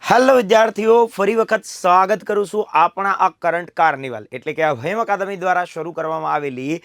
Hello વિદ્યાર્થીઓ, ફરી વખત સ્વાગત કરું છું આપણા આ કરંટ કાર્નિવલ એટલે કે ભયમ અકાદમી દ્વારા શરૂ કરવામાં આવેલી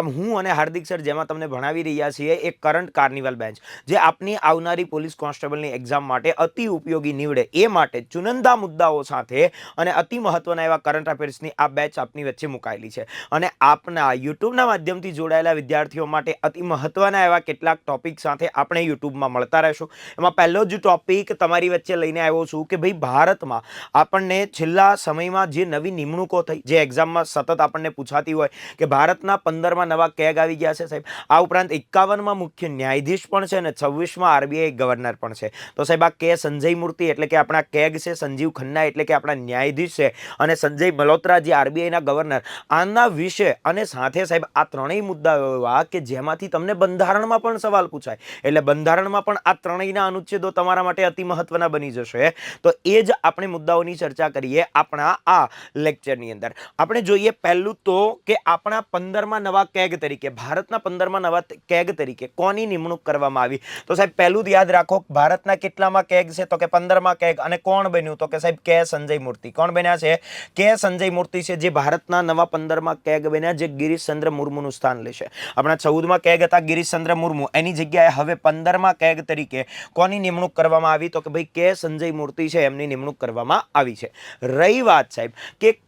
હું અને હાર્દિક સર જેમાં તમને ભણાવી રહ્યા છીએ એક કરંટ કાર્નિવલ બેન્ચ જે આપની આવનારી પોલીસ કોન્સ્ટેબલની એક્ઝામ માટે અતિ ઉપયોગી નીવડે એ માટે ચુનંદા મુદ્દાઓ સાથે અને અતિ મહત્વના એવા કરંટ અફેર્સની આ બેચ આપની વચ્ચે મુકાયેલી છે અને આપના યુટ્યુબના માધ્યમથી જોડાયેલા વિદ્યાર્થીઓ માટે અતિ મહત્વના એવા કેટલાક ટોપિક સાથે આપણે યુટ્યુબમાં મળતા રહેશું। એમાં પહેલો જ ટોપિક તમારી વચ્ચે લઈને આવ્યો છું કે ભાઈ ભારતમાં આપણને છેલ્લા સમયમાં જે નવી નિમણૂકો થઈ જે એક્ઝામમાં સતત આપણને પૂછાતી હોય કે ભારતના 15માં નવા કેગ આવી ગયા છે સાહેબ, આ ઉપરાંત 51માં મુખ્ય ન્યાયાધીશ પણ છે અને 26માં આરબીઆઈ ગવર્નર પણ છે। તો સાહેબ આ કે સંજય મૂર્તિ એટલે કે આપણા કેગ છે, સંજીવ ખન્ના એટલે કે આપણા ન્યાયાધીશ છે અને સંજય મલ્હોત્રા જે આરબીઆઈના ગવર્નર, આના વિશે અને સાથે સાહેબ આ ત્રણેય મુદ્દાઓ એવા કે જેમાંથી તમને બંધારણમાં પણ સવાલ પૂછાય એટલે બંધારણમાં પણ આ ત્રણેયના અનુચ્છેદો તમારા માટે અતિ મહત્વના બની જશે। તો એ જ આપણે મુદ્દાઓની ચર્ચા કરીએ આપણા આ લેક્ચરની અંદર। આપણે જોઈએ પહેલું તો કે આપણા 15માં નવા કેગ તરીકે ભારતના 15માં નવા કેગ તરીકે કોની નિમણૂક કરવામાં આવી। તો સાહેબ પહેલું યાદ રાખો ભારતના કેટલામાં કેગ છે તો કે 15માં કેગ અને કોણ બન્યું તો કે સાહેબ કે સંજય મૂર્તિ। કોણ બન્યા છે? કે સંજય મૂર્તિ છે જે ભારતના નવા 15માં કેગ બન્યા જે ગિરીશચંદ્ર મુર્મુનું સ્થાન લેશે। આપણા 14માં કેગ હતા ગિરીશચંદ્ર મુર્મુ, એની જગ્યાએ હવે 15માં કેગ તરીકે કોની નિમણૂક કરવામાં આવી તો કે ભાઈ કે સંજય મૂર્તિ છે એમની નિમણૂક કરવામાં આવી છે। રહી વાત સાહેબ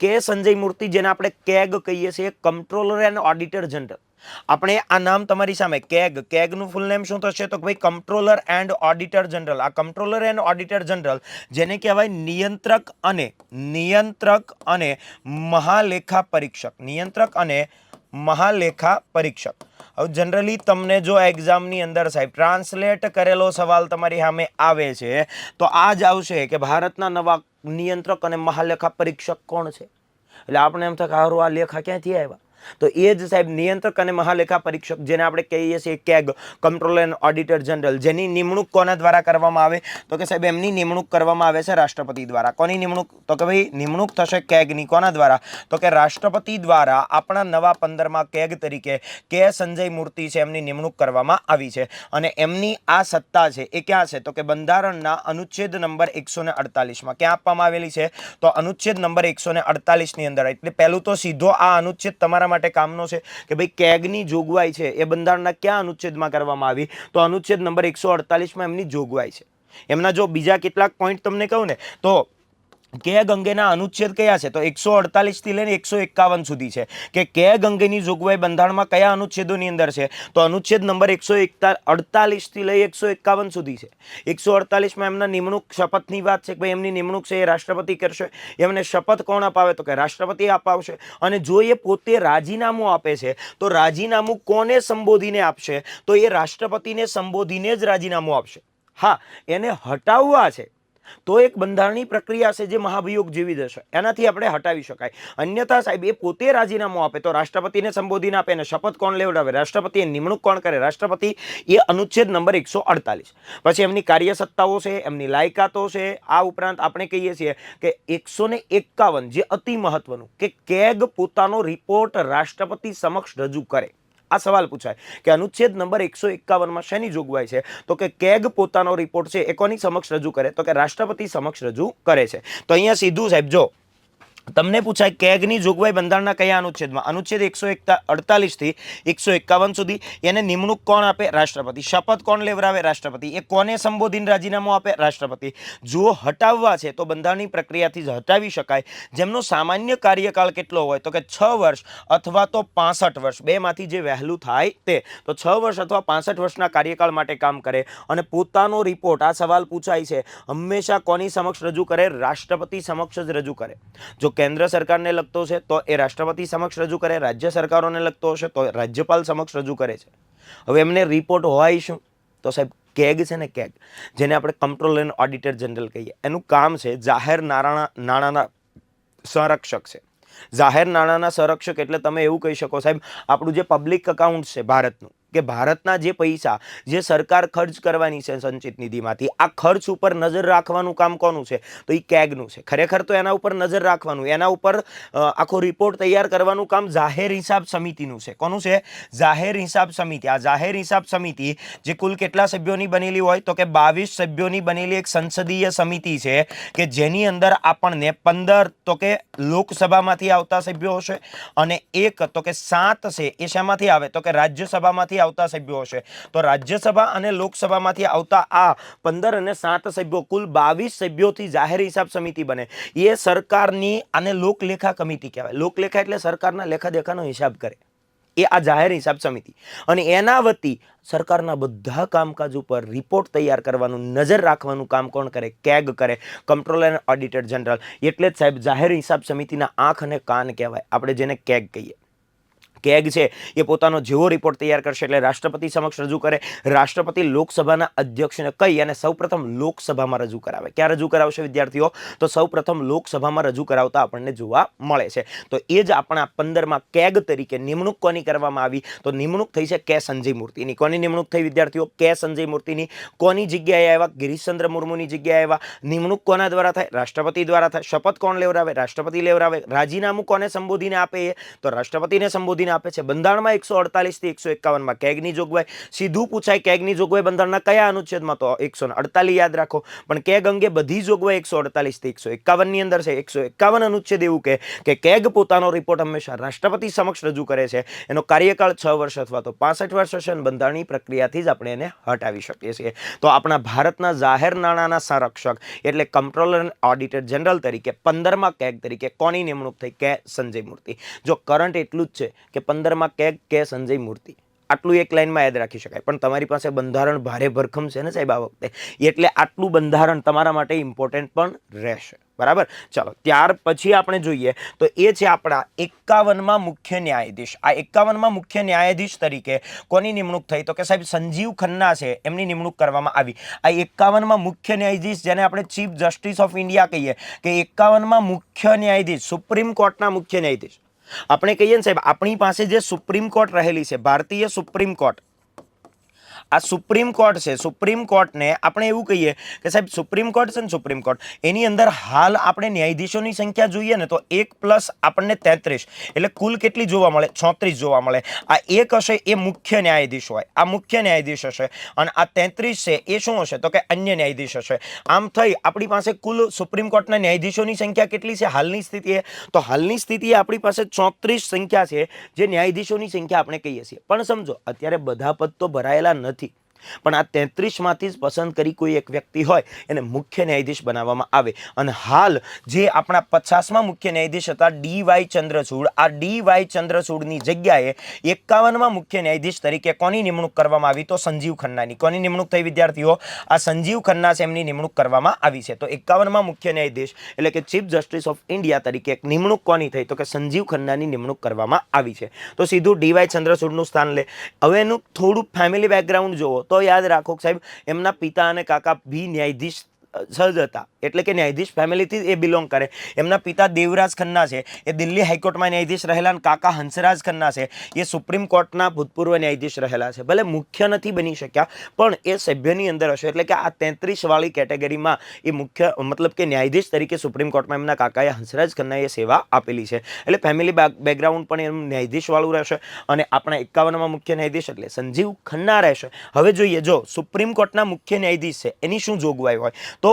કે સંજય મૂર્તિ જેને આપણે કેગ કહીએ છીએ, કમ્ટ્રોલર એન્ડ ઓડિટર જનરલ, આપણે આ નામ તમારી સામે કેગ નું ફૂલ નેમ શું થશે તો ભાઈ કમ્ટ્રોલર એન્ડ ઓડિટર જનરલ। આ કમ્ટ્રોલર એન્ડ ઓડિટર જનરલ જેને કહેવાય નિયંત્રક અને મહાલેખા પરીક્ષક। હવે જનરલી તમને જો એક્ઝામની અંદર સાહેબ ટ્રાન્સલેટ કરેલો સવાલ તમારી સામે આવે છે તો આ જ આવશે કે ભારતના નવા નિયંત્રક અને મહાલેખા પરીક્ષક કોણ છે। એટલે આપણે એમ થાય કે હારું આ લેખા ક્યાંથી આવ્યા, તો એ જ સાહેબ નિયંત્રક અને મહાલેખા પરીક્ષક જેને આપણે કહીએ છીએ કેગ, કમ્ટ્રોલર એન્ડ ઓડિટર જનરલ, જેની નિમણૂક કોના દ્વારા કરવામાં આવે તો કે સાહેબ એમની નિમણૂક કરવામાં આવે છે રાષ્ટ્રપતિ દ્વારા। કોની નિમણૂક તો કે ભાઈ નિમણૂક થશે કેગની કોના દ્વારા તો કે રાષ્ટ્રપતિ દ્વારા આપણા નવા 15માં કેગ તરીકે કે સંજય મૂર્તિ છે એમની નિમણૂક કરવામાં આવી છે અને એમની આ સત્તા છે એ ક્યાં છે તો કે બંધારણના અનુચ્છેદ નંબર 148માં ક્યાં આપવામાં આવેલી છે તો અનુચ્છેદ નંબર 148 ની અંદર। એટલે પહેલું તો સીધો આ અનુચ્છેદ તમારા માટે કામનો છે કે ભાઈ કેગની જોગવાઈ છે એ બંધારણના કયા અનુચ્છેદમાં કરવામાં આવી તો અનુચ્છેદ નંબર 148માં એમની જોગવાઈ છે। એમના જો બીજા કેટલાક પોઈન્ટ તમને કહું ને તો કેગ અંગેના અનુચ્છેદ કયા છે તો 148 થી લઈને 151 સુધી છે કે કેગ અંગેની જોગવાઈ બંધારણમાં કયા અનુચ્છેદોની અંદર છે તો અનુચ્છેદ નંબર 148 થી લઈ 151 સુધી છે। 148માં એમના નિમણૂક શપથની વાત છે કે ભાઈ એમની નિમણૂક છે એ રાષ્ટ્રપતિ કરશે, એમને શપથ કોણ અપાવે તો કે રાષ્ટ્રપતિ અપાવશે અને જો એ પોતે રાજીનામું આપે છે તો રાજીનામું કોને સંબોધીને આપશે તો એ રાષ્ટ્રપતિને સંબોધીને જ રાજીનામું આપશે। હા, એને હટાવવા છે તો એક બંધારણીય પ્રક્રિયા છે જે મહાભિયોગ જેવી જ હશે, એનાથી આપણે હટાવી શકાય। અન્યથા સાહેબ એ પોતે રાજીનામું આપે તો રાષ્ટ્રપતિને સંબોધીને આપે અને શપથ કોણ લેવડાવે રાષ્ટ્રપતિ, નિમણૂક કોણ કરે રાષ્ટ્રપતિ, એ અનુચ્છેદ નંબર 148। પછી એમની કાર્યસત્તાઓ છે, એમની લાયકાતો છે, આ ઉપરાંત આપણે કહીએ છીએ કે 151 જે અતિ મહત્વનું કે કેગ પોતાનો રિપોર્ટ રાષ્ટ્રપતિ સમક્ષ રજૂ કરે। આ સવાલ પૂછાય કે અનુચ્છેદ નંબર 151માં શેની જોગવાઈ છે તો કે કેગ પોતાનો રિપોર્ટ છે એ કોની સમક્ષ રજૂ કરે તો કે રાષ્ટ્રપતિ સમક્ષ રજૂ કરે છે। તો અહીંયા સીધું સાહેબ જો તમને પૂછાય કેગની જોગવાઈ બંધારણના કયા અનુચ્છેદમાં અનુચ્છેદ 148 થી 151 સુધી, એને નિમણૂક કોણ આપે રાષ્ટ્રપતિ, શપથ કોણ લેવડાવે રાષ્ટ્રપતિ, એ કોને સંબોધીને રાજીનામું આપે રાષ્ટ્રપતિ। જો હટાવવા છે તો બંધારણની પ્રક્રિયાથી જ હટાવી શકાય, જેમનો સામાન્ય કાર્યકાળ કેટલો હોય તો કે 6 વર્ષ અથવા તો 65 વર્ષ, બેમાંથી જે વહેલું થાય તે। તો 6 વર્ષ અથવા 65 વર્ષના કાર્યકાળ માટે કામ કરે અને પોતાનો રિપોર્ટ, આ સવાલ પૂછાય છે, હંમેશા કોની સમક્ષ રજૂ કરે રાષ્ટ્રપતિ સમક્ષ જ રજૂ કરે। જો કેન્દ્ર સરકારને લગતો છે તો એ રાષ્ટ્રપતિ સમક્ષ રજૂ કરે, રાજ્ય સરકારોને લગતો હશે તો રાજ્યપાલ સમક્ષ રજૂ કરે છે। હવે એમને રિપોર્ટ હોય શું તો સાહેબ કેગ છે ને કેગ જેને આપણે કમ્ટ્રોલર એન્ડ ઓડિટર જનરલ કહીએ, એનું કામ છે જાહેર નાણાંના સંરક્ષક છે। જાહેર નાણાંના સંરક્ષક એટલે તમે એવું કહી શકો સાહેબ આપણું જે પબ્લિક અકાઉન્ટ છે ભારતનું, કે ભારતના જે પૈસા જે સરકાર ખર્ચ કરવાની છે સંચિત નિધિમાંથી, આ ખર્ચ ઉપર નજર રાખવાનું કામ કોનું છે? તો એ કેગનું છે. ખરેખર તો એના ઉપર નજર રાખવાનું, એના ઉપર આખો રિપોર્ટ તૈયાર કરવાનું કામ જાહેર હિસાબ સમિતિનું છે. કોનું છે? જાહેર હિસાબ સમિતિ. આ જાહેર હિસાબ સમિતિ જે કુલ કેટલા સભ્યોની બનેલી હોય? તો કે 22 સભ્યોની બનેલી એક સંસદીય સમિતિ છે કે જેની અંદર આપણને 15 તો કે લોકસભામાંથી આવતા સભ્યો હશે અને એક તો કે 7 છે એ શેમાંથી આવે? તો કે રાજ્યસભામાંથી આવતા સભ્યો હશે. તો રાજ્યસભા અને લોકસભામાંથી આવતા આ 15 અને 7 સભ્યો કુલ 22 સભ્યોથી જાહેર હિસાબ સમિતિ બને. એ સરકારની આને લોકલેખા કમિટી કહેવાય. લોકલેખા એટલે સરકારના લેખા દેખાનો હિસાબ કરે, એ આ જાહેર હિસાબ સમિતિ. અને એના વતી સરકારના બધા કામકાજ ઉપર રિપોર્ટ તૈયાર કરવાનું, નજર રાખવાનું કામ કોણ કરે? કેગ કરે, કંટ્રોલર એન્ડ ઓડિટર જનરલ. એટલે જ સાહેબ જાહેર હિસાબ સમિતિના આંખ અને કાન કહેવાય, આપણે જેને કેગ કહીએ. કેગ છે એ પોતાનો જેવો રિપોર્ટ તૈયાર કરશે એટલે રાષ્ટ્રપતિ સમક્ષ રજૂ કરે. રાષ્ટ્રપતિ લોકસભાના અધ્યક્ષને કહી અને સૌપ્રથમ લોકસભામાં રજૂ કરાવે. ક્યાં રજૂ કરાવશે વિદ્યાર્થીઓ? તો સૌપ્રથમ લોકસભામાં રજૂ કરાવતા આપણને જોવા મળે છે. તો એ જ આપણા 15માં કેગ તરીકે નિમણૂક કોની કરવામાં આવી? તો નિમણૂક થઈ છે કે સંજય મૂર્તિની. કોની નિમણૂક થઈ વિદ્યાર્થીઓ? કે સંજય મૂર્તિની. કોની જગ્યાએ આવ્યા? ગિરીશચંદ્ર મુર્મુની જગ્યાએ આવ્યા. નિમણૂક કોના દ્વારા થાય? રાષ્ટ્રપતિ દ્વારા થાય. શપથ કોણ લેવડાવે? રાષ્ટ્રપતિ લેવડાવે. રાજીનામું કોને સંબોધીને આપે? તો રાષ્ટ્રપતિને સંબોધીને આપે છે. બંધારણમાં 148 થી 151માં કેગની જોગવાઈ. સીધું પૂછાય કેગની જોગવાઈ બંધારણના કયા અનુચ્છેદમાં? તો 148 યાદ રાખો. પણ કેગ અંગે બધી જોગવાઈ 148 થી 151 ની અંદર છે. 151 અનુચ્છેદ એવું કે કેગ પોતાનો રિપોર્ટ હંમેશા રાષ્ટ્રપતિ સમક્ષ રજૂ કરે છે. એનો કાર્યકાળ 6 વર્ષ અથવા તો 65 વર્ષ હશે અને બંધારણની પ્રક્રિયાથી જ આપણે એને હટાવી શકીએ છીએ. તો આપણા ભારતના જાહેર નાણાંના સંરક્ષક એટલે કંટ્રોલર એન્ડ ઓડિટર જનરલ તરીકે 15માં કેગ તરીકે કોની નિમણૂક થઈ? કે સંજય મૂર્તિ. જો કરંટ એટલું જ છે કે 15માં કેગ કે સંજય મૂર્તિ, આટલું એક લાઈનમાં યાદ રાખી શકાય. પણ તમારી પાસે બંધારણ ભારે ભરખમ છે ને સાહેબ આ વખતે, એટલે આટલું બંધારણ તમારા માટે ઇમ્પોર્ટન્ટ પણ રહેશે. બરાબર. ચાલો ત્યાર પછી આપણે જોઈએ તો એ છે આપણા 51માં મુખ્ય ન્યાયાધીશ. આ 51માં મુખ્ય ન્યાયાધીશ તરીકે કોની નિમણૂક થઈ? તો કે સાહેબ સંજીવ ખન્ના છે એમની નિમણૂક કરવામાં આવી. આ 51માં મુખ્ય ન્યાયાધીશ જેને આપણે ચીફ જસ્ટિસ ઓફ ઇન્ડિયા કહીએ, કે 51માં મુખ્ય ન્યાયાધીશ સુપ્રીમ કોર્ટના મુખ્ય ન્યાયાધીશ. આપણે કહીએ ને સાહેબ આપણી પાસે જે સુપ્રીમ કોર્ટ રહેલી છે, ભારતીય સુપ્રીમ કોર્ટ, આ સુપ્રીમ કોર્ટ છે. સુપ્રીમ કોર્ટને આપણે એવું કહીએ કે સાહેબ સુપ્રીમ કોર્ટ છે ને, સુપ્રીમ કોર્ટ એની અંદર હાલ આપણે ન્યાયાધીશોની સંખ્યા જોઈએ ને તો 1 પ્લસ આપણને 33 એટલે કુલ કેટલી જોવા મળે? 36 જોવા મળે. આ એક હશે એ મુખ્ય ન્યાયાધીશ હોય, આ મુખ્ય ન્યાયાધીશ હશે. અને આ 33 છે એ શું હશે? તો કે અન્ય ન્યાયાધીશ હશે. આમ થઈ આપણી પાસે કુલ સુપ્રીમ કોર્ટના ન્યાયાધીશોની સંખ્યા કેટલી છે હાલની સ્થિતિએ? તો હાલની સ્થિતિએ આપણી પાસે 34 સંખ્યા છે જે ન્યાયાધીશોની સંખ્યા આપણે કહીએ છીએ. પણ સમજો અત્યારે બધા પદ તો ભરાયેલા નથી, પણ આ 33માંથી જ પસંદ કરી કોઈ એક વ્યક્તિ હોય એને મુખ્ય ન્યાયાધીશ બનાવવામાં આવે. અને હાલ જે આપણા 50માં મુખ્ય ન્યાયાધીશ હતા ડી.વાય. ચંદ્રચૂડ, આ ડી.વાય. ચંદ્રચૂડની જગ્યાએ 51માં મુખ્ય ન્યાયાધીશ તરીકે કોની નિમણૂક કરવામાં આવી? તો સંજીવ ખન્નાની. કોની નિમણૂક થઈ વિદ્યાર્થીઓ? આ સંજીવ ખન્ના છે એમની નિમણૂક કરવામાં આવી છે. તો 51માં મુખ્ય ન્યાયાધીશ એટલે કે ચીફ જસ્ટિસ ઓફ ઇન્ડિયા તરીકે એક નિમણૂક કોની થઈ? તો કે સંજીવ ખન્નાની નિમણૂક કરવામાં આવી છે. તો સીધું ડી.વાય. ચંદ્રચૂડનું સ્થાન લે. હવે એનું થોડું ફેમિલી બેકગ્રાઉન્ડ જોવો તો યાદ રાખો સાહેબ એમના પિતા અને કાકા બી ન્યાયાધીશ સજ હતા, એટલે કે ન્યાયાધીશ ફેમિલીથી એ બિલોંગ કરે. એમના પિતા દેવરાજ ખન્ના છે એ દિલ્હી હાઈકોર્ટમાં ન્યાયાધીશ રહેલા, અને કાકા હંસરાજ ખન્ના છે એ સુપ્રીમ કોર્ટના ભૂતપૂર્વ ન્યાયાધીશ રહેલા છે. ભલે મુખ્ય નથી બની શક્યા પણ એ સભ્યની અંદર હશે. એટલે કે આ 33 વાળી કેટેગરીમાં એ મુખ્ય મતલબ કે ન્યાયાધીશ તરીકે સુપ્રીમ કોર્ટમાં એમના કાકાએ હંસરાજ ખન્નાએ સેવા આપેલી છે. એટલે ફેમિલી બેકગ્રાઉન્ડ પણ એમ ન્યાયાધીશ વાળું રહેશે. અને આપણા 51માં મુખ્ય ન્યાયાધીશ એટલે સંજીવ ખન્ના રહેશે. હવે જોઈએ, જો સુપ્રીમ કોર્ટના મુખ્ય ન્યાયાધીશ છે એની શું જોગવાઈ હોય? તો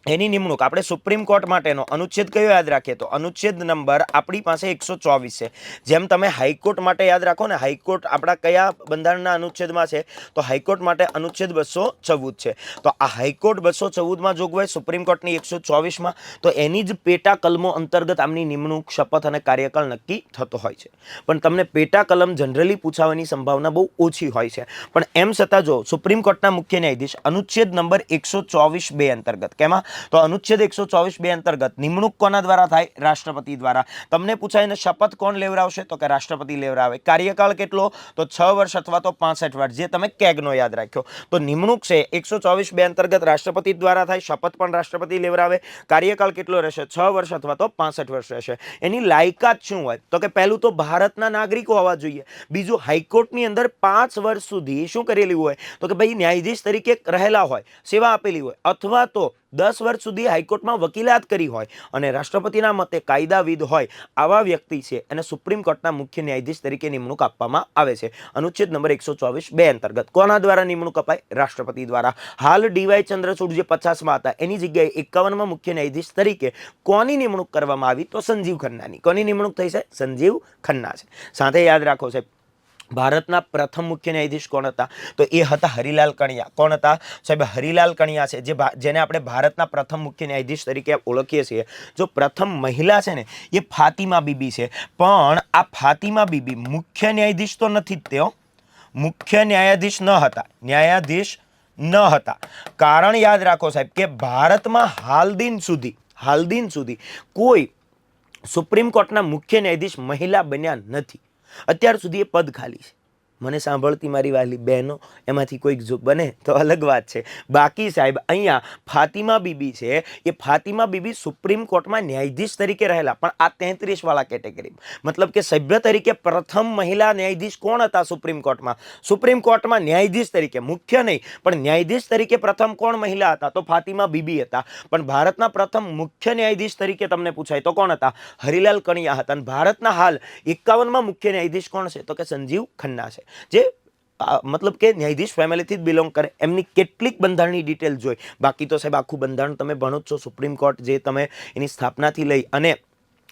એની નિમણૂક આપણે સુપ્રીમ કોર્ટ માટેનો અનુચ્છેદ કયો યાદ રાખીએ? તો અનુચ્છેદ નંબર આપણી પાસે 124 છે. જેમ તમે હાઈકોર્ટ માટે યાદ રાખો ને, હાઈકોર્ટ આપણા કયા બંધારણના અનુચ્છેદમાં છે? તો હાઈકોર્ટ માટે અનુચ્છેદ 214 છે. તો આ હાઈકોર્ટ 214માં જોગવાઈ સુપ્રીમ કોર્ટની 124માં. તો એની જ પેટા કલમો અંતર્ગત આમની નિમણૂક, શપથ અને કાર્યકાળ નક્કી થતો હોય છે. પણ તમને પેટા કલમ જનરલી પૂછાવાની સંભાવના બહુ ઓછી હોય છે. પણ એમ છતાં જો સુપ્રીમ કોર્ટના મુખ્ય ન્યાયાધીશ અનુચ્છેદ નંબર 124(2) અંતર્ગત, કેમાં? તો અનુચ્છેદ 124(2) અંતર્ગત નિમણૂક કોના દ્વારા થાય? રાષ્ટ્રપતિ દ્વારા. તમને પૂછાય ને શપથ કોણ લેવડાવશે? તો કે રાષ્ટ્રપતિ લેવડાવે. કાર્યકાળ કેટલો? તો 6 વર્ષ અથવા તો 65 વર્ષ, જે તમે કેગનો યાદ રાખ્યો. તો નિમણૂક છે 124(2) અંતર્ગત રાષ્ટ્રપતિ દ્વારા થાય, શપથ પણ રાષ્ટ્રપતિ લેવડાવે. કાર્યકાળ કેટલો રહેશે? 6 વર્ષ અથવા તો 65 વર્ષ રહેશે. એની લાયકાત શું હોય? તો કે પહેલું તો ભારતના નાગરિકો હોવા જોઈએ. બીજું, હાઈકોર્ટની અંદર 5 વર્ષ સુધી શું કરેલી હોય? તો કે ભાઈ ન્યાયાધીશ તરીકે રહેલા હોય, સેવા આપેલી હોય, અથવા તો 10 વર્ષ સુધી હાઈકોર્ટમાં વકીલાત કરી હોય અને રાષ્ટ્રપતિના મતે કાયદાવિદ હોય, આવા વ્યક્તિ છે અને સુપ્રીમ કોર્ટના મુખ્ય ન્યાયાધીશ તરીકે નિમણૂક આપવામાં આવે છે. અનુચ્છેદ નંબર 124(2) અંતર્ગત કોના દ્વારા નિમણૂક અપાય? રાષ્ટ્રપતિ દ્વારા. હાલ ડીવાય ચંદ્રચૂડ જે 50માં હતા એની જગ્યાએ 51માં મુખ્ય ન્યાયાધીશ તરીકે કોની નિમણૂક કરવામાં આવી? તો સંજીવ ખન્નાની. કોની નિમણૂક થઈ છે? સંજીવ ખન્ના છે. સાથે યાદ રાખો સાહેબ, ભારતના પ્રથમ મુખ્ય ન્યાયાધીશ કોણ હતા? તો એ હતા હરિલાલ કણિયા. કોણ હતા સાહેબ? હરિલાલ કણિયા છે, જેને આપણે ભારતના પ્રથમ મુખ્ય ન્યાયાધીશ તરીકે ઓળખીએ છીએ. જો પ્રથમ મહિલા છે ને એ ફાતિમા બીબી છે, પણ આ ફાતિમા બીબી મુખ્ય ન્યાયાધીશ તો નથી જ તેઓ, મુખ્ય ન્યાયાધીશ ન હતા, ન્યાયાધીશ ન હતા. કારણ યાદ રાખો સાહેબ કે ભારતમાં હાલ દિન સુધી કોઈ સુપ્રીમ કોર્ટના મુખ્ય ન્યાયાધીશ મહિલા બન્યા નથી. અત્યાર સુધી એ પદ ખાલી છે. મને સાંભળતી મારી વાલી બહેનો, એમાંથી કોઈક જો બને તો અલગ વાત છે. બાકી સાહેબ અહીંયા ફાતિમા બીબી છે, એ ફાતિમા બીબી સુપ્રીમ કોર્ટમાં ન્યાયાધીશ તરીકે રહેલા, પણ આ 33 વાળા કેટેગરી, મતલબ કે સભ્ય તરીકે પ્રથમ મહિલા ન્યાયાધીશ કોણ હતા સુપ્રીમ કોર્ટમાં? સુપ્રીમ કોર્ટમાં ન્યાયાધીશ તરીકે, મુખ્ય નહીં પણ ન્યાયાધીશ તરીકે પ્રથમ કોણ મહિલા હતા? તો ફાતિમા બીબી હતા. પણ ભારતના પ્રથમ મુખ્ય ન્યાયાધીશ તરીકે તમને પૂછાય તો કોણ હતા? હરિલાલ કણિયા હતા. અને ભારતના હાલ 51માં મુખ્ય ન્યાયાધીશ કોણ છે? તો કે સંજીવ ખન્ના છે, જે મતલબ કે ન્યાયાધીશ ફેમિલીથી જ બિલોંગ કરે. એમની કેટલીક બંધારણની ડિટેલ જોઈ, બાકી તો સાહેબ આખું બંધારણ તમે ભણો જ છો. સુપ્રીમ કોર્ટ જે તમે એની સ્થાપનાથી લઈ અને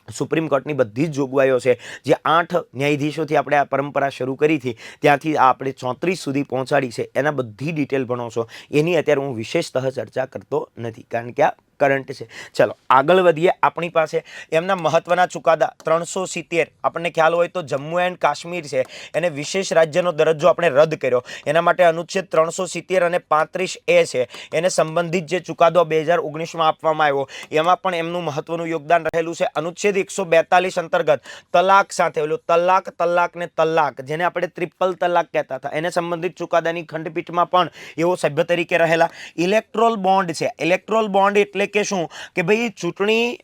સુપ્રીમ કોર્ટની બધી જ જોગવાઈઓ છે, જે 8 ન્યાયાધીશોથી આપણે આ પરંપરા શરૂ કરી હતી ત્યાંથી આપણે 34 સુધી પહોંચાડી છે, એના બધી ડિટેલ ભણો છો. એની અત્યારે હું વિશેષતઃ ચર્ચા કરતો નથી, કારણ કે આ કરંટ છે. ચલો આગળ વધીએ. આપણી પાસે એમના મહત્વના ચુકાદા 370, આપણને ખ્યાલ હોય તો જમ્મુ એન્ડ કાશ્મીર છે એને વિશેષ રાજ્યનો દરજ્જો આપણે રદ કર્યો. એના માટે અનુચ્છેદ 370 અને 35A છે, એને સંબંધિત જે ચુકાદો 2019માં આપવામાં આવ્યો એમાં પણ એમનું મહત્વનું યોગદાન રહેલું છે. અનુચ્છેદ 142 અંતર્ગત તલાક સાથે ઓલું તલાક ને તલાક, જેને આપણે ટ્રિપલ તલાક કહેતા હતા, એને સંબંધિત ચુકાદાની ખંડપીઠમાં પણ એવો સભ્ય તરીકે રહેલા. ઇલેક્ટ્રોલ બોન્ડ છે. ઇલેક્ટ્રોલ બોન્ડ એટલે કે શું? કે ભાઈ ચૂંટણી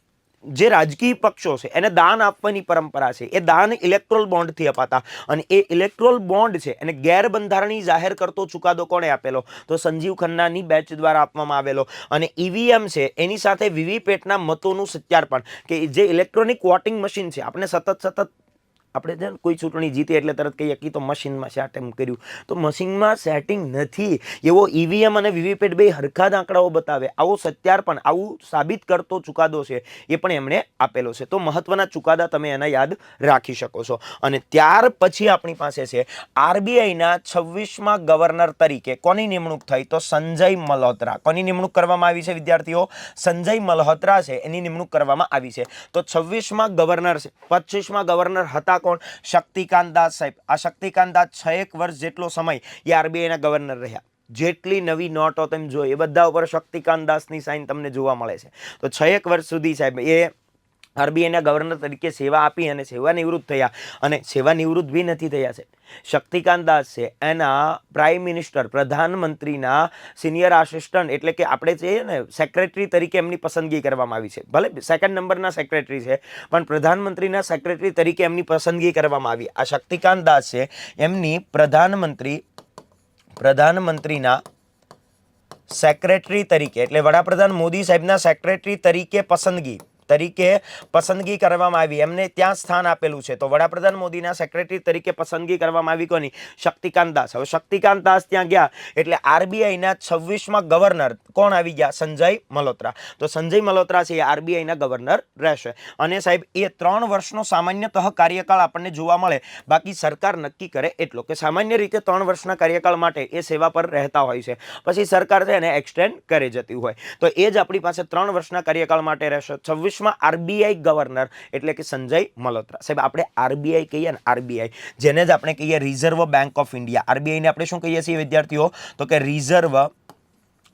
જે રાજકીય પક્ષો છે એને દાન આપવાની પરંપરા છે, એ દાન ઇલેક્ટ્રોલ બોન્ડથી અપાતા. અને એ ઇલેક્ટ્રોલ બોન્ડ છે એને ગેરબંધારણીય જાહેર કરતો ચુકાદો કોણે આપેલો? તો સંજીવ ખન્નાની બેચ દ્વારા આપવામાં આવેલો. અને ઈવીએમ છે એની સાથે વીવીપેટના મતોનું સત્યાપન, કે જે ઇલેક્ટ્રોનિક વોટિંગ મશીન છે, આપણે સતત આપણે છે કોઈ ચૂંટણી જીતી એટલે તરત કહીએ કે તો મશીનમાં સેટિંગ કર્યું, તો મશીનમાં સેટિંગ નથી. એવો ઈવીએમ અને વીવીપેટ બે હરખા જ આંકડાઓ બતાવે, આવો સત્યાપન, આવું સાબિત કરતો ચુકાદો છે એ પણ એમણે આપેલો છે. તો મહત્વના ચુકાદા તમે એના યાદ રાખી શકો છો. અને ત્યાર પછી આપણી પાસે છે આરબીઆઈના 26માં ગવર્નર તરીકે કોની નિમણૂક થઈ? તો સંજય મલ્હોત્રા. કોની નિમણૂક કરવામાં આવી છે વિદ્યાર્થીઓ? સંજય મલ્હોત્રા છે એની નિમણૂક કરવામાં આવી છે. તો 26માં ગવર્નર છે. 25માં ગવર્નર હતા કોણ? શક્તિકાંત દાસ સાહેબ. આ શક્તિકાંત દાસ 6 વર્ષ જેટલો સમય એ આરબીઆઈના ગવર્નર રહ્યા. જેટલી નવી નોટો તમે જોઈ એ બધા ઉપર શક્તિકાંત દાસની સાઇન તમને જોવા મળે છે. તો 6 વર્ષ સુધી સાહેબ એ આરબીઆઈના ગવર્નર તરીકે સેવા આપી અને સેવા નિવૃત્ત થયા. અને સેવા નિવૃત્ત બી નથી થયા છે. શક્તિકાંત દાસ છે એના પ્રાઇમ મિનિસ્ટર, પ્રધાનમંત્રીના સિનિયર આસિસ્ટન્ટ, એટલે કે આપણે જે ને સેક્રેટરી તરીકે એમની પસંદગી કરવામાં આવી છે. ભલે સેકન્ડ નંબરના સેક્રેટરી છે, પણ પ્રધાનમંત્રીના સેક્રેટરી તરીકે એમની પસંદગી કરવામાં આવી. આ શક્તિકાંત દાસ છે એમની પ્રધાનમંત્રીના સેક્રેટરી તરીકે, એટલે વડાપ્રધાન મોદી સાહેબના સેક્રેટરી તરીકે પસંદગી કરવામાં આવી. એમને ત્યાં સ્થાન આપેલું છે. તો વડાપ્રધાન મોદીના સેક્રેટરી તરીકે પસંદગી કરવામાં આવી કોની? શક્તિકાંત દાસ. હવે શક્તિકાંત દાસ ત્યાં ગયા એટલે આરબીઆઈના 26માં ગવર્નર કોણ આવી ગયા? સંજય મલ્હોત્રા. તો સંજય મલ્હોત્રા છે એ આરબીઆઈના ગવર્નર રહેશે. અને સાહેબ એ 3 વર્ષનો સામાન્યતઃ કાર્યકાળ આપણને જોવા મળે, બાકી સરકાર નક્કી કરે એટલો, કે સામાન્ય રીતે 3 વર્ષના કાર્યકાળ માટે એ સેવા પર રહેતા હોય છે, પછી સરકાર છે એને એક્સટેન્ડ કરી જતી હોય. તો એ જ આપણી પાસે 3 વર્ષના કાર્યકાળ માટે રહેશે. 26માં આરબીઆઈ ગવર્નર એટલે કે સંજય મલ્હોત્રા. સાહેબ આપણે આરબીઆઈ કહીએ ને, આરબીઆઈ જેને જ આપણે કહીએ રિઝર્વ બેંક ઓફ ઇન્ડિયા. આરબીઆઈને આપણે શું કહીએ છીએ વિદ્યાર્થીઓ? તો કે રિઝર્વ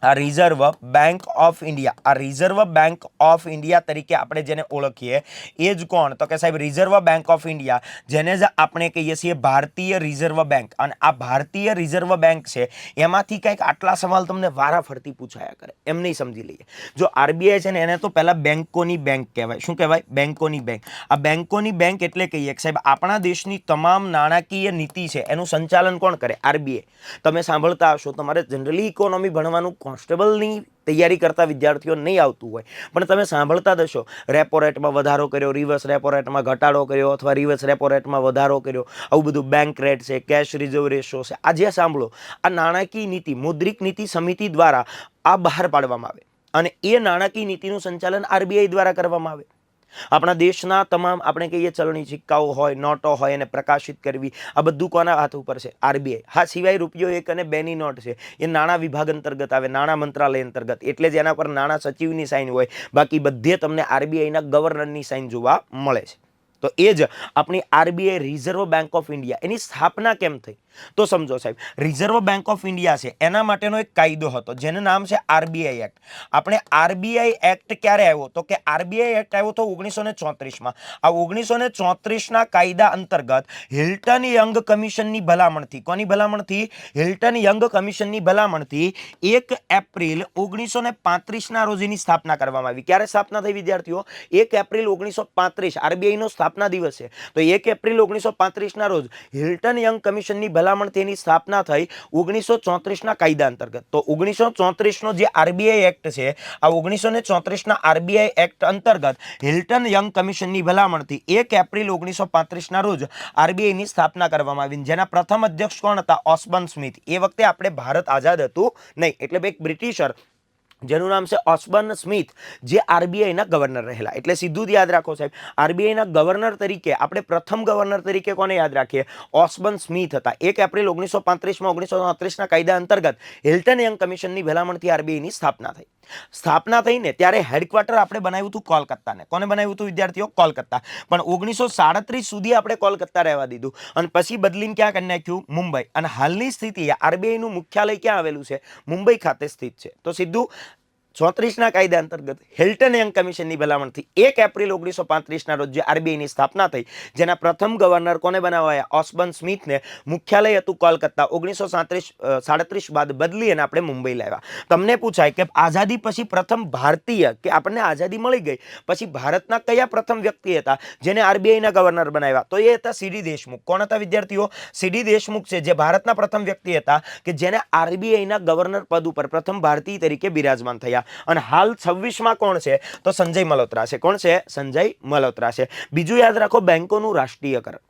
આ રિઝર્વ બેંક ઓફ ઇન્ડિયા, આ રિઝર્વ બેંક ઓફ ઇન્ડિયા તરીકે આપણે જેને ઓળખીએ એ જ કોણ? તો કે સાહેબ રિઝર્વ બેંક ઓફ ઇન્ડિયા, જેને જ આપણે કહીએ છીએ ભારતીય રિઝર્વ બેંક. અને આ ભારતીય રિઝર્વ બેંક છે એમાંથી કંઈક આટલા સવાલ તમને વારાફરતી પૂછાયા કરે, એમ નહીં સમજી લઈએ. જો આરબીઆઈ છે ને એને તો પહેલા બેંકોની બેંક કહેવાય. શું કહેવાય? બેંકોની બેંક. આ બેંકોની બેંક એટલે કહીએ કે સાહેબ આપણા દેશની તમામ નાણાકીય નીતિ છે એનું સંચાલન કોણ કરે? આરબીઆઈ. તમે સાંભળતા હશો, તમારે જનરલી ઇકોનોમી ભણવાનું કોન્સ્ટેબલની તૈયારી કરતા વિદ્યાર્થીઓ નહીં આવતું હોય, પણ તમે સાંભળતા જ હશો, રેપો રેટમાં વધારો કર્યો, રિવર્સ રેપો રેટમાં ઘટાડો કર્યો, અથવા રિવર્સ રેપો રેટમાં વધારો કર્યો, આવું બધું. બેંક રેટ છે, કેશ રિઝર્વ રેશિયો છે, આ જે સાંભળો, આ નાણાકીય નીતિ, મૌદ્રિક નીતિ સમિતિ દ્વારા આ બહાર પાડવામાં આવે, અને એ નાણાકીય નીતિનું સંચાલન આરબીઆઈ દ્વારા કરવામાં આવે. આપણા દેશના તમામ આપણે કહીએ ચલણી સિક્કાઓ હોય, નોટો હોય, એને પ્રકાશિત કરવી, આ બધું કોના હાથ ઉપર છે? આરબીઆઈ. હા, સિવાય રૂપિયો 1 અને 2ની નોટ છે એ નાણાં વિભાગ અંતર્ગત આવે, નાણાં મંત્રાલય અંતર્ગત, એટલે જ એના પર નાણાં સચિવની સાઇન હોય. બાકી બધે તમને આરબીઆઈના ગવર્નરની સાઇન જોવા મળે છે. તો એ જ આપણી RBI Reserve Bank of India, એની સ્થાપના કેમ થઈ? તો સમજો સાહેબ, રિઝર્વ બેંક ઓફ ઇન્ડિયા છે એના માટેનો એક કાયદો હતો જેનું નામ છે આરબીઆઈ એક્ટ. આપણે આરબીઆઈ એક્ટ ક્યારે આવ્યો? તો કે આરબીઆઈ એક્ટ આવ્યો તો 1934માં. આ 1934ના કાયદા અંતર્ગત હિલ્ટન યંગ કમિશનની ભલામણથી, કોની ભલામણથી? હિલ્ટન યંગ કમિશનની ભલામણથી 1 એપ્રિલ 1935ના રોજ એની સ્થાપના કરવામાં આવી. ક્યારે સ્થાપના થઈ વિદ્યાર્થીઓ? 1 એપ્રિલ 1935 આરબીઆઈનો સ્થાપના દિવસ છે. તો 1 એપ્રિલ 1935ના રોજ હિલ્ટન યંગ કમિશનની ભલામણ તેની સ્થાપના થઈ 1934ના કાયદા અંતર્ગત. તો 1934નો જે આરબીઆઈ એક્ટ છે, આ 1934ના આરબીઆઈ એક્ટ અંતર્ગત હિલ્ટન યંગ કમિશનની ભલામણથી 1 એપ્રિલ 1935ના રોજ આરબીઆઈની સ્થાપના કરવામાં આવી. જેના પ્રથમ અધ્યક્ષ કોણ હતા? ઓસ્બર્ન સ્મિથ. એ વખતે આપણે ભારત આઝાદ હતું નહીં, એટલે એક બ્રિટિશર જેનું નામ છે ઓસ્બર્ન સ્મિથ, જે આરબીઆઈના ગવર્નર રહેલા. એટલે સીધું જ યાદ રાખો સાહેબ, આરબીઆઈના ગવર્નર તરીકે આપણે પ્રથમ ગવર્નર તરીકે કોને યાદ રાખીએ? ઓસ્બર્ન સ્મિથ હતા. 1 એપ્રિલ 1935માં 1934ના કાયદા અંતર્ગત હિલ્ટન યંગ કમિશનની ભલામણથી આરબીઆઈની સ્થાપના થઈ. સ્થાપના થઈને ત્યારે હેડક્વાર્ટર આપણે બનાવ્યું હતું કોલકાતાને. કોને બનાવ્યું હતું વિદ્યાર્થીઓ? કોલકાતા. પણ 1937 સુધી આપણે કોલકાતા રહેવા દીધું, અને પછી બદલીને ક્યાં કરી નાખ્યું? મુંબઈ. અને હાલની સ્થિતિ આરબીઆઈનું મુખ્યાલય ક્યાં આવેલું છે? મુંબઈ ખાતે સ્થિત છે. તો સીધું 34ના કાયદા અંતર્ગત હિલ્ટન યંગ કમિશનની ભલામણથી 1 એપ્રિલ 1935ના રોજ જે આરબીઆઈની સ્થાપના થઈ, જેના પ્રથમ ગવર્નર કોને બનાવાયા? ઓસ્બર્ન સ્મિથને. મુખ્યાલય હતું કોલકાતા. 1937 બાદ બદલી અને આપણે મુંબઈ લાવ્યા. તમને પૂછાય કે આઝાદી પછી પ્રથમ ભારતીય, કે આપણને આઝાદી મળી ગઈ પછી ભારતના કયા પ્રથમ વ્યક્તિ હતા જેને આરબીઆઈના ગવર્નર બનાવ્યા? તો એ હતા સીડી દેશમુખ. કોણ હતા વિદ્યાર્થીઓ? સીડી દેશમુખ છે જે ભારતના પ્રથમ વ્યક્તિ હતા કે જેને આરબીઆઈના ગવર્નર પદ ઉપર પ્રથમ ભારતીય તરીકે બિરાજમાન થયા. અને હાલ 26માં કોણ છે? તો સંજય મલ્હોત્રા છે. કોણ છે? સંજય મલ્હોત્રા છે. બીજું યાદ રાખો, બેંકોનું રાષ્ટ્રીયકરણ.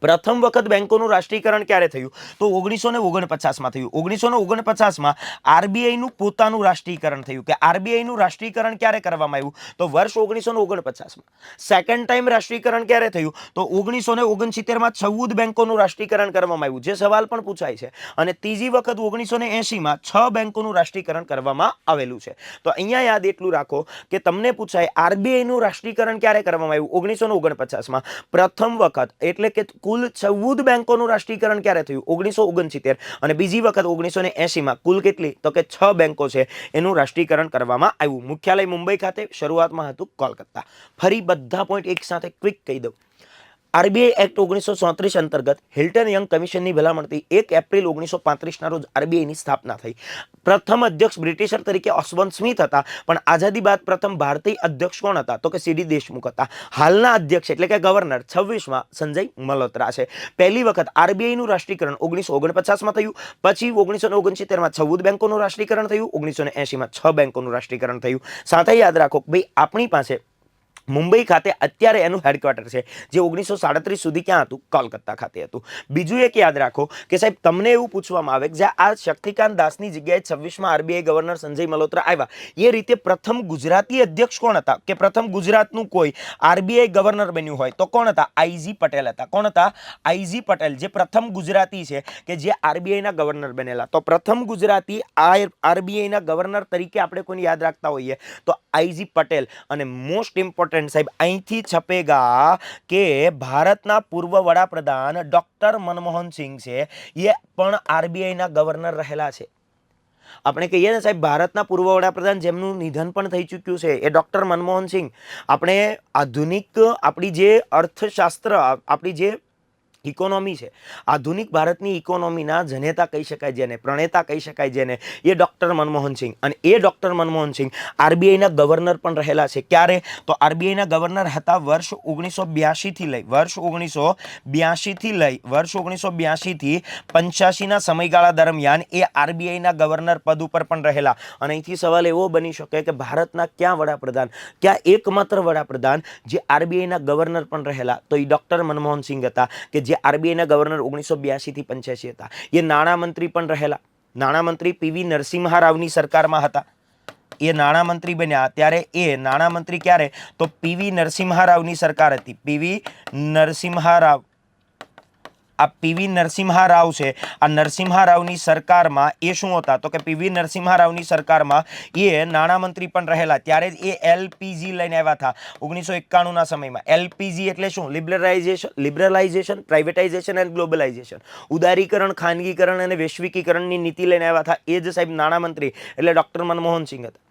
પ્રથમ વખત બેંકોનું રાષ્ટ્રીયકરણ ક્યારે થયું? તો 1949માં થયું. 1949માં આરબીઆઈનું પોતાનું રાષ્ટ્રીયકરણ થયું. કે આરબીઆઈનું રાષ્ટ્રીયકરણ ક્યારે કરવામાં આવ્યું? તો વર્ષ 1949માં. સેકન્ડ ટાઈમ રાષ્ટ્રીયકરણ ક્યારે થયું? તો 1969માં 14 બેંકોનું રાષ્ટ્રીયકરણ કરવામાં આવ્યું, જે સવાલ પણ પૂછાય છે. અને ત્રીજી વખત 1980માં 6 બેંકોનું રાષ્ટ્રીયકરણ કરવામાં આવેલું છે. તો અહીંયા યાદ એટલું રાખો કે તમને પૂછાય આરબીઆઈનું રાષ્ટ્રીયકરણ ક્યારે કરવામાં આવ્યું? 1949માં પ્રથમ વખત. એટલે કે કુલ 14 બેંકોનું રાષ્ટ્રીયકરણ ક્યારે થયું? 1969. અને બીજી વખત 1980માં કુલ કેટલી? તો કે 6 બેંકો છે એનું રાષ્ટ્રીયકરણ કરવામાં આવ્યું. મુખ્યાલય મુંબઈ ખાતે, શરૂઆતમાં હતું કોલકાતા. ફરી બધા પોઈન્ટ એક સાથે ક્વિક કહી દઉં. આરબીઆઈ એક્ટ 1934 અંતર્ગત હિલ્ટન યંગ કમિશનની ભલામણથી 1 એપ્રિલ 1935ના રોજ આરબીઆઈની સ્થાપના થઈ. પ્રથમ અધ્યક્ષ બ્રિટિશર તરીકે ઓસ્બર્ન સ્મિથ હતા, પણ આઝાદી બાદ પ્રથમ ભારતીય અધ્યક્ષ કોણ હતા? તો કે સીડી દેશમુખ હતા. હાલના અધ્યક્ષ એટલે કે ગવર્નર 26માં સંજય મલ્હોત્રા છે. પહેલી વખત આરબીઆઈનું રાષ્ટ્રીયકરણ 1949માં થયું, પછી 1969માં 14 બેંકોનું રાષ્ટ્રીયકરણ થયું, 1980માં 6 બેંકોનું રાષ્ટ્રીયકરણ થયું. સાથે યાદ રાખો ભાઈ, આપણી પાસે મુંબઈ ખાતે અત્યારે એનું હેડક્વાર્ટર છે, જે 1937 સુધી ક્યાં હતું? કોલકાતા ખાતે હતું. બીજું એક યાદ રાખો કે સાહેબ તમને એવું પૂછવામાં આવે કે જે આ શક્તિકાંત દાસની જગ્યાએ 26માં આરબીઆઈ ગવર્નર સંજય મલ્હોત્રા આવ્યા, એ રીતે પ્રથમ ગુજરાતી અધ્યક્ષ કોણ હતા? કે પ્રથમ ગુજરાતનું કોઈ આરબીઆઈ ગવર્નર બન્યું હોય તો કોણ હતા? આઈજી પટેલ હતા. કોણ હતા? આઈજી પટેલ, જે પ્રથમ ગુજરાતી છે કે જે આરબીઆઈના ગવર્નર બનેલા. તો પ્રથમ ગુજરાતી આરબીઆઈના ગવર્નર તરીકે આપણે કોઈને યાદ રાખતા હોઈએ તો આઈજી પટેલ. અને મોસ્ટ ઇમ્પોર્ટન્ટ સાહેબ અહીંથી છપેગા કે ભારતના પૂર્વ વડાપ્રધાન ડોક્ટર મનમોહન સિંહ છે, એ પણ આરબીઆઈના ગવર્નર રહેલા છે. આપણે કહીએ ને સાહેબ, ભારતના પૂર્વ વડાપ્રધાન જેમનું નિધન પણ થઈ ચૂક્યું છે એ ડૉક્ટર મનમોહન સિંહ. આપણે આધુનિક આપણી જે અર્થશાસ્ત્ર, આપણી જે ઇકોનોમી છે, આધુનિક ભારતની ઇકોનોમીના જનેતા કહી શકાય જેને, પ્રણેતા કહી શકાય જેને, એ ડૉક્ટર મનમોહન સિંહ. અને એ ડૉક્ટર મનમોહન સિંહ આરબીઆઈના ગવર્નર પણ રહેલા છે. ક્યારે? તો આરબીઆઈના ગવર્નર હતા વર્ષ 1982થી લઈ વર્ષ 1982થી 85ના સમયગાળા દરમિયાન એ આરબીઆઈના ગવર્નર પદ ઉપર પણ રહેલા. અને અહીંથી સવાલ એવો બની શકે કે ભારતના ક્યાં વડાપ્રધાન, ક્યાં એકમાત્ર વડાપ્રધાન જે આરબીઆઈના ગવર્નર પણ રહેલા, તો એ ડૉક્ટર મનમોહન સિંહ હતા, કે જે આરબીઆઈના ગવર્નર 1982થી 85 હતા. એ નાણામંત્રી પણ રહેલા. નાણામંત્રી પીવી નરસિમ્હા રાવની સરકારમાં હતા. એ નાણામંત્રી બન્યા ત્યારે એ નાણામંત્રી ક્યારે? તો પીવી નરસિમ્હા રાવની સરકાર હતી. પીવી નરસિમ્હા રાવ, આ પીવી નરસિમ્હા રાવ છે, આ નરસિમ્હા રાવની સરકારમાં એ શું હતા? તો કે પીવી નરસિમ્હા રાવની સરકારમાં એ નાણામંત્રી પણ રહેલા. ત્યારે એ એલપીજી લઈને આવ્યા હતા 1991ના સમયમાં. એલપીજી એટલે શું? લિબરલાઇઝેશન, પ્રાઇવેટાઇઝેશન એન્ડ ગ્લોબલાઇઝેશન. ઉદારીકરણ, ખાનગીકરણ અને વૈશ્વિકીકરણની નીતિ લઈને આવ્યા હતા. એ જ સાહેબ નાણામંત્રી એટલે ડૉક્ટર મનમોહન સિંહ હતા.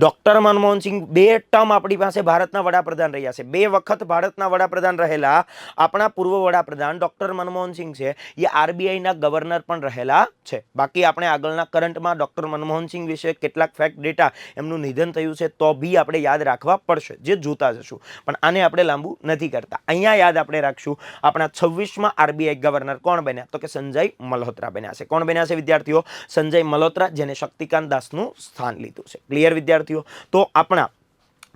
ડૉક્ટર મનમોહન સિંહ 2 ટર્મ આપણી પાસે ભારતના વડાપ્રધાન રહ્યા છે. 2 વખત ભારતના વડાપ્રધાન રહેલા આપણા પૂર્વ વડાપ્રધાન ડૉક્ટર મનમોહન સિંહ છે, એ આરબીઆઈના ગવર્નર પણ રહેલા છે. બાકી આપણે આગળના કરંટમાં ડૉક્ટર મનમોહન સિંહ વિશે કેટલાક ફેક્ટ ડેટા, એમનું નિધન થયું છે તો બી આપણે યાદ રાખવા પડશે, જે જોતા જશું. પણ આને આપણે લાંબુ નથી કરતા. અહીંયા યાદ આપણે રાખશું, આપણા 26માં આરબીઆઈ ગવર્નર કોણ બન્યા? તો કે સંજય મલ્હોત્રા બન્યા છે. કોણ બન્યા છે વિદ્યાર્થીઓ? સંજય મલ્હોત્રા, જેને શક્તિકાંત દાસનું સ્થાન લીધું છે. ક્લિયર વિદ્યાર્થીઓ? તો આપણા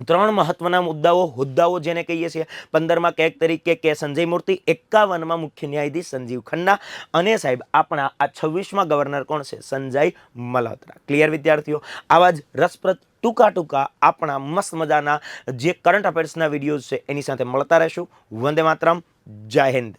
3 મહત્વના મુદ્દાઓ, હોદ્દાઓ જેને કહીએ છીએ. 15માં કેગ તરીકે કે સંજય મૂર્તિ, 51માં મુખ્ય ન્યાયાધીશ સંજીવ ખન્ના, અને સાહેબ આપણા આ 26માં ગવર્નર કોણ છે? સંજય મલ્હોત્રા. ક્લિયર વિદ્યાર્થીઓ? આવા જ રસપ્રદ ટૂંકા આપણા મસ્ત મજાના જે કરંટ અફેર્સના વિડીયોઝ છે એની સાથે મળતા રહેશું. વંદે માતરમ. જય હિન્દ.